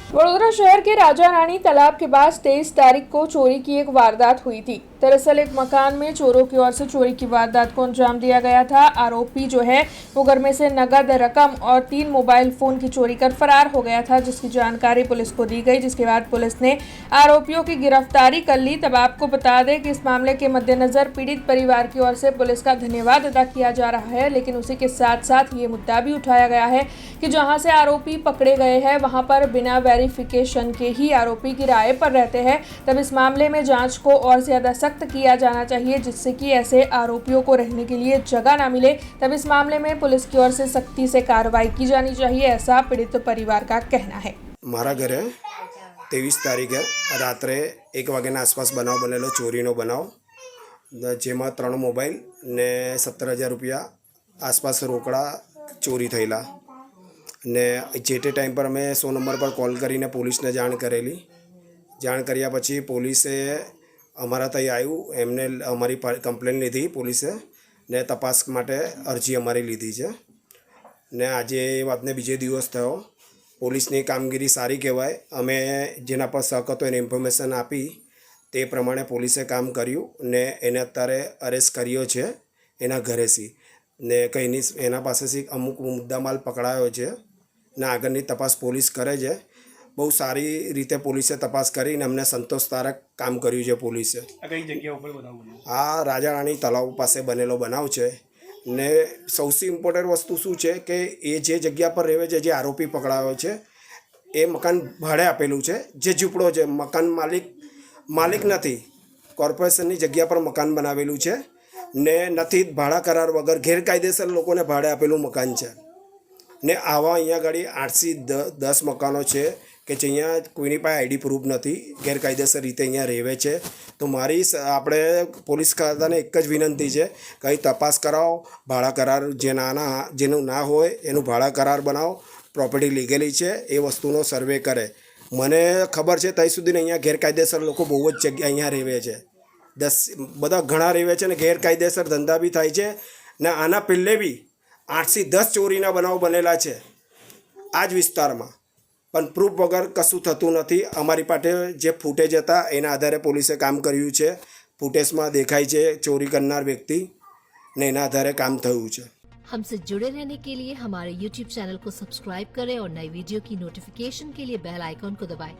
वडोदरा शहर के राजा रानी तालाब के पास 23 तारीख को चोरी की एक वारदात हुई थी। दरअसल एक मकान में चोरों की ओर से चोरी की वारदात को अंजाम दिया गया था। आरोपी जो है वो घर में से नगद रकम और 3 मोबाइल फोन की चोरी कर फरार हो गया था, जिसकी जानकारी पुलिस को दी गई, जिसके बाद पुलिस ने आरोपियों की गिरफ्तारी कर ली। तब आपको बता दें कि इस मामले के मद्देनजर पीड़ित परिवार की ओर से पुलिस का धन्यवाद अदा किया जा रहा है, लेकिन उसी के साथ साथ ये मुद्दा भी उठाया गया है कि जहां से आरोपी पकड़े गए हैं वहां पर बिना वेरिफिकेशन के ही आरोपी किराए पर रहते हैं। तब इस मामले में जांच को और ज्यादा सख्त किया जाना चाहिए, जिससे कि ऐसे आरोपियों को रहने के लिए जगह ना मिले। तब इस मामले में पुलिस की ओर से सख्ती से कार्रवाई की जानी चाहिए, ऐसा पीड़ित परिवार का कहना है। मारा घरे 23 तारीखे रात्रे 1 वाग्याना आसपास बनाव बनेलो, चोरीनो बनाव, जेमां 3 मोबाइल ने 17,000 रुपया आसपास रोकड़ा चोरी थयेला ने जे ते टाइम पर अमे 100 नंबर पर कॉल करीने पोलीसने जाण करेली। जाण कर्या पछी पोलीसे अमारा तई आव्युं, एमने अमारी कम्प्लेन लीधी पोलीसे ने तपास माटे अरजी अमारी लीधी छे ने आजे ए वातने बीजे दिवस थयो। पोलीसनी कामगीरी सारी कहेवाय। अमे जेना पर शक हतो एने इन्फॉर्मेशन आपी ते प्रमाणे पोलीसे काम कर्युं ने एने अत्यारे अरेस्ट कर्यो छे एना घरेथी ने कईनी एना पासेथी अमुक मुद्दामाल पकड़ायो छे ने आगळनी तपास पोलीस करे छे। बहु सारी रीते पोलीसे तपास करीने अमने संतोषकारक काम कर्युं छे पोलीसे। कई जग्या पर बनाव बन्यो? आ राजा राणी तलाव पासे बनेलो बनाव छे ने सौथी इम्पोर्टન્ટ वस्तु शुं छे के ए जे जग्या पर रहे छे, जे आरोपी पकड़ायो छे ए मकान भाड़े आपेलुं छे, जे झूंपड़ो छे, मकान मालिक नहीं, कॉर्पोरेशननी जग्या पर मकान बनावेलुं छे ने नहीं भाड़ा करार वगर गैरकायदेसर लोकोने भाड़े आपेलुं मकान छे ने आवा अहींया गाड़ी 8 થી 10 मकानों छे कि अहींया कोईनी पासे आईडी प्रूफ नहीं, गैरकायदेसर रीते अहींया रहेवे छे। तो मारी आपणे पोलीस खाताने एक ज विनंती है कि तपास कराओ, भाड़ा करार जेनुं ना होय एनुं भाड़ा करार बनाओ, प्रॉपर्टी लीगली है ए वस्तुनो सर्वे करे। मने खबर है तई सुधी अहींया गैरकायदेसर लोको बहु ज जग्या अहींया रहेवे छे, 10 बधा घणा रहेवे छे ने गैरकायदेसर धंधा भी थाय छे ने आना पहले भी 8 થી 10 ચોરીના બનાવ બનેલા છે આ જ વિસ્તારમાં, પણ પ્રૂફ વગર કશું થતું નથી। અમારી પાસે જે ફૂટેજ હતા એના આધારે પોલીસે કામ કર્યું છે। ફૂટેજમાં દેખાય છે ચોરી કરનાર વ્યક્તિ ને એના આધારે કામ થયું છે। हमसे जुड़े रहने के लिए हमारे YouTube चैनल को सब्सक्राइब करें और नई वीडियो की नोटिफिकेशन के लिए बेल आइकॉन को दबाएं।